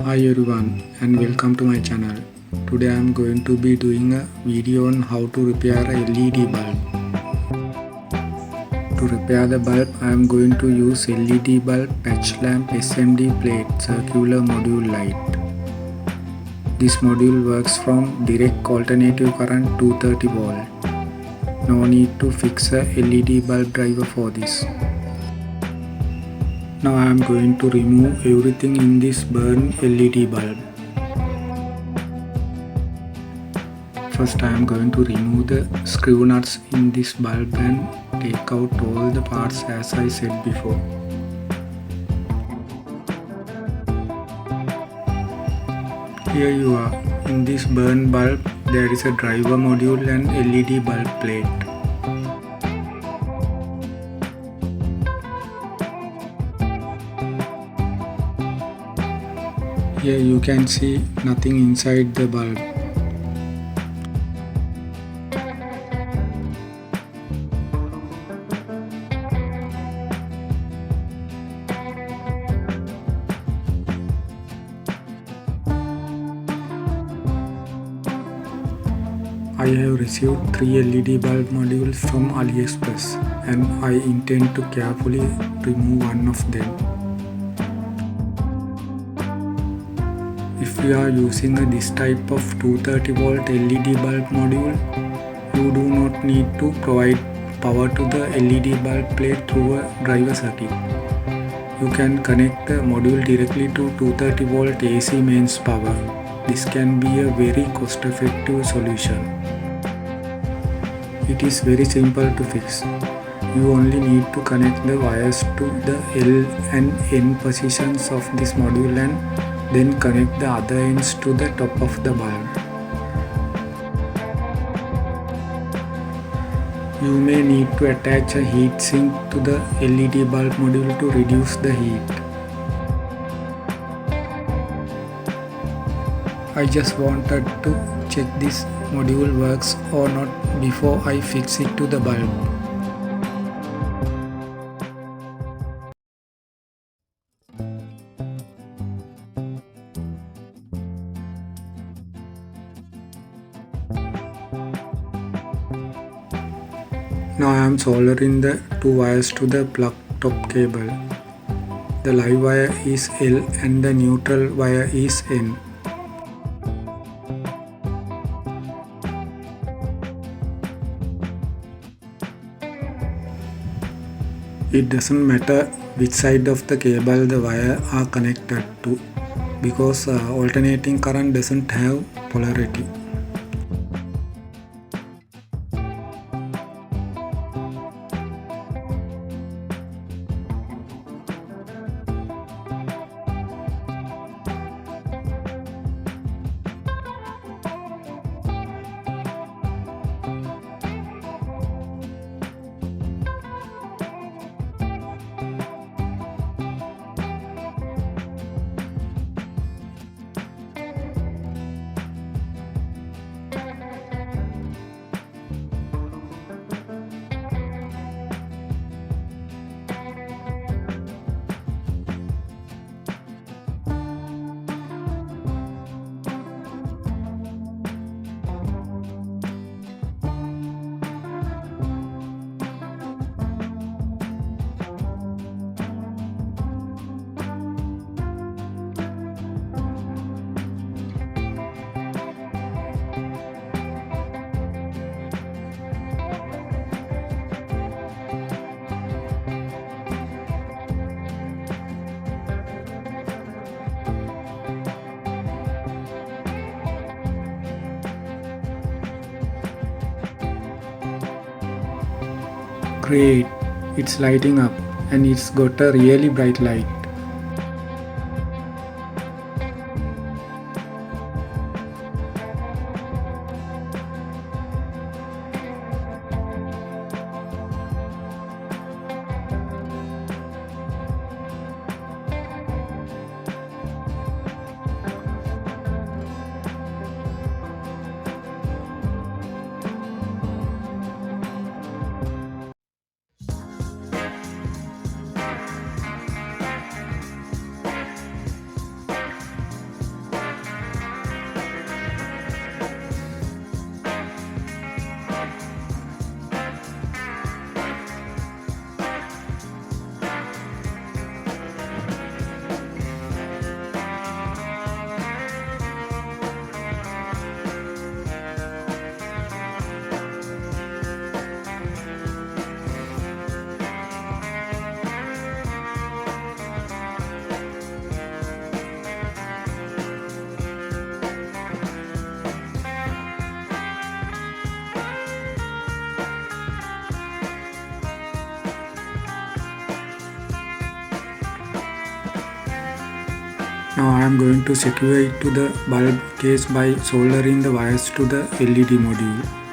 Hi everyone and welcome to my channel. Today I am going to be doing a video on how to repair a LED bulb. To repair the bulb I am going to use LED bulb patch lamp SMD plate circular module light. This module works from direct alternative current 230 volt. No need to fix a LED bulb driver for this. Now I am going to remove everything in this burned LED bulb. First I am going to remove the screw nuts in this bulb and take out all the parts as I said before. Here you are. In this burned bulb there is a driver module and LED bulb plate. Here you can see nothing inside the bulb. I have received 3 LED bulb modules from AliExpress and I intend to carefully remove one of them. If you are using this type of 230 volt LED bulb module, you do not need to provide power to the LED bulb plate through a driver circuit. You can connect the module directly to 230 volt AC mains power. This can be a very cost-effective solution. It is very simple to fix. You only need to connect the wires to the L and N positions of this module and then connect the other ends to the top of the bulb. You may need to attach a heat sink to the LED bulb module to reduce the heat. I just wanted to check this module works or not before I fix it to the bulb. Now I am soldering the two wires to the plug top cable. The live wire is L and the neutral wire is N. It doesn't matter which side of the cable the wire are connected to because alternating current doesn't have polarity. Great, it's lighting up and it's got a really bright light. Now I am going to secure it to the bulb case by soldering the wires to the LED module.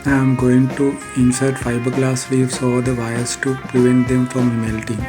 I am going to insert fiberglass leaves over the wires to prevent them from melting.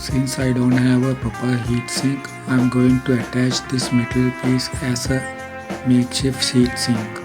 Since I don't have a proper heat sink, I am going to attach this metal piece as a makeshift heat sink.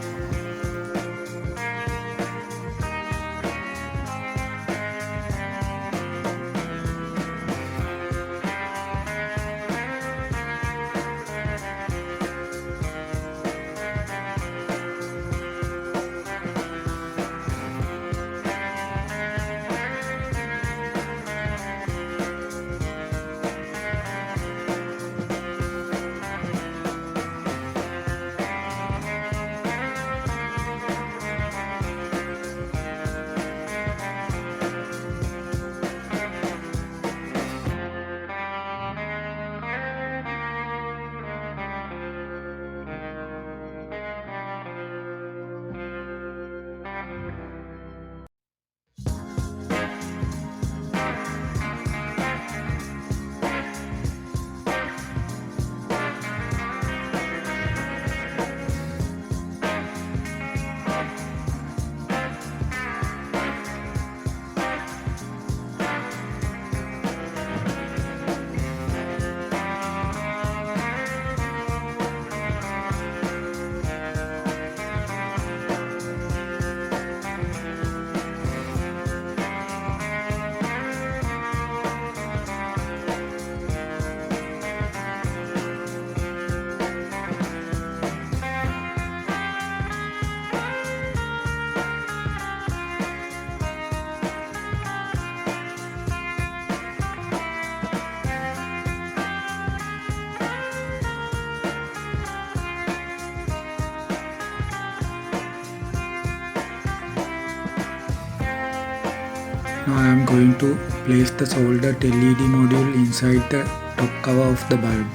Now I am going to place the soldered LED module inside the top cover of the bulb.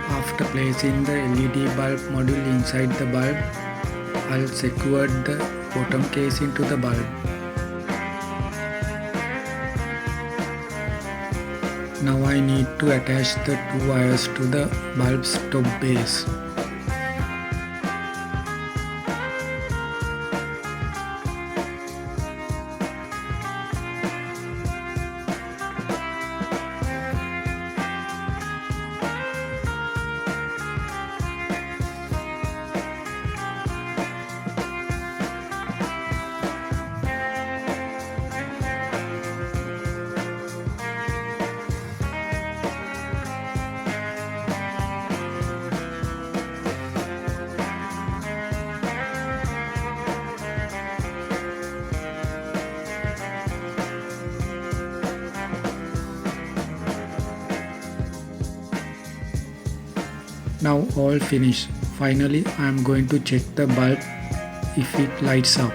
After placing the LED bulb module inside the bulb, I'll secure the bottom case into the bulb. Now I need to attach the two wires to the bulb's top base. Now all finished. Finally I am going to check the bulb if it lights up.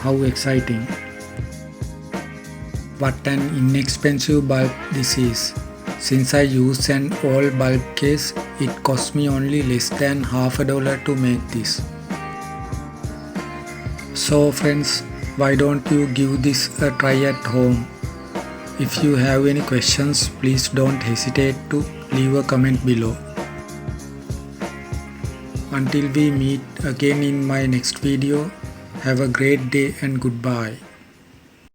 How exciting! What an inexpensive bulb this is. Since I use an old bulb case, it cost me only less than $50 to make this. So friends, why don't you give this a try at home? If you have any questions, please don't hesitate to leave a comment below. Until we meet again in my next video, have a great day and goodbye.